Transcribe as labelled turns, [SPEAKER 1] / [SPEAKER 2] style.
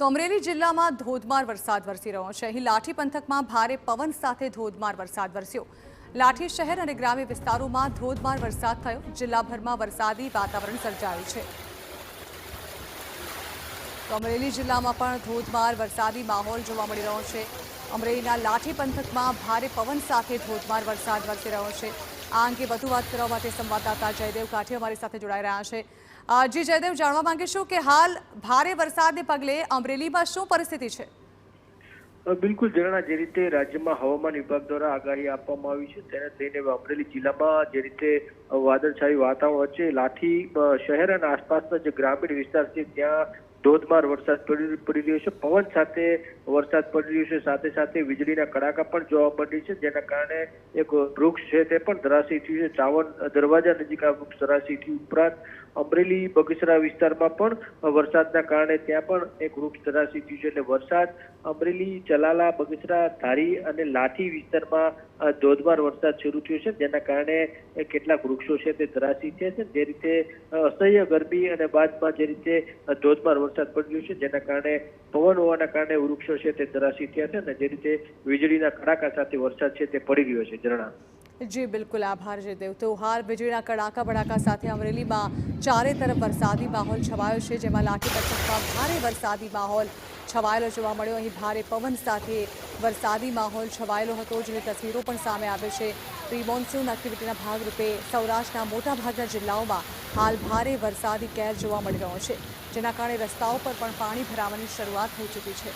[SPEAKER 1] તો અમરેલી જિલ્લામાં ધોધમાર વરસાદ વરસી રહ્યો છે। અહીં લાઠી પંથકમાં ભારે પવન સાથે ધોધમાર વરસાદ વરસ્યો। લાઠી શહેર અને ગ્રામ્ય વિસ્તારોમાં ધોધમાર વરસાદ થયો। જિલ્લાભરમાં વરસાદી વાતાવરણ સર્જાયું છે। તો અમરેલી જિલ્લામાં પણ ધોધમાર વરસાદી માહોલ જોવા મળી રહ્યો છે। અમરેલીના લાઠી પંથકમાં ભારે પવન સાથે ધોધમાર વરસાદ વરસી રહ્યો છે। આ અંગે વધુ વાત કરવા માટે સંવાદદાતા જયદેવ કાઠી અમારી સાથે જોડાઈ રહ્યા છે। જી જયદેવ, જાણવા માંગીશું કે હાલ ભારે વરસાદને પગલે અમરેલીમાં શું પરિસ્થિતિ છે?
[SPEAKER 2] બિલકુલ જણા જે રીતે રાજ્યમાં હવામાન વિભાગ દ્વારા આગાહી આપવામાં આવી છે તેને લઈને અમરેલી જિલ્લામાં જે રીતે વાદળછાયું વાતાવરણ વચ્ચે લાઠી શહેર અને આસપાસના જે ગ્રામીણ વિસ્તાર છે ત્યાં ધોધમાર વરસાદ પડી રહ્યો છે। પવન સાથે વરસાદ પડી રહ્યો છે, સાથે સાથે વીજળીના કડાકા પણ જોવા મળી છે, જેના કારણે એક વૃક્ષ છે તે પણ ધરાશયી થયું છે। ચાવન દરવાજા નજીક આ વૃક્ષ ધરાશયી થયું। ઉપરાંત અમરેલી બગસરા વિસ્તારમાં પણ વરસાદના કારણે ત્યાં પણ એક વૃક્ષ ધરાશયી થયું છે। એટલે વરસાદ અમરેલી, ચલાલા, બગસરા, ધારી અને લાઠી વિસ્તારમાં ધોધમાર વરસાદ શરૂ થયો છે, જેના કારણે કેટલાક વૃક્ષો છે તે ધરાશયી થયા છે। જે રીતે અસહ્ય ગરમી અને બાદમાં જે રીતે ધોધમાર વરસાદ પડી રહ્યો છે, જેના કારણે પવન હોવાના કારણે વૃક્ષો છે તે ધરાશયી થયા છે અને જે રીતે વીજળીના કડાકા સાથે વરસાદ છે તે પડી રહ્યો છે। ઝરણા
[SPEAKER 1] જી બિલકુલ, આભાર જયદેવ। તો હાલ વીજળીના કડાકા ભડાકા સાથે અમરેલીમાં ચારે તરફ વરસાદી માહોલ છવાયો છે, જેમાં લાઠી પંથકમાં ભારે વરસાદી માહોલ છવાયેલો જોવા મળ્યો। અહીં ભારે પવન સાથે વરસાદી માહોલ છવાયેલો હતો, જેની તસવીરો પણ સામે આવે છે। પ્રી મોન્સૂન એક્ટિવિટીના ભાગરૂપે સૌરાષ્ટ્રના મોટાભાગના જિલ્લાઓમાં હાલ ભારે વરસાદી કહેર જોવા મળી રહ્યો છે, જેના કારણે રસ્તાઓ પર પણ પાણી ભરાવાની શરૂઆત થઈ ચૂકી છે।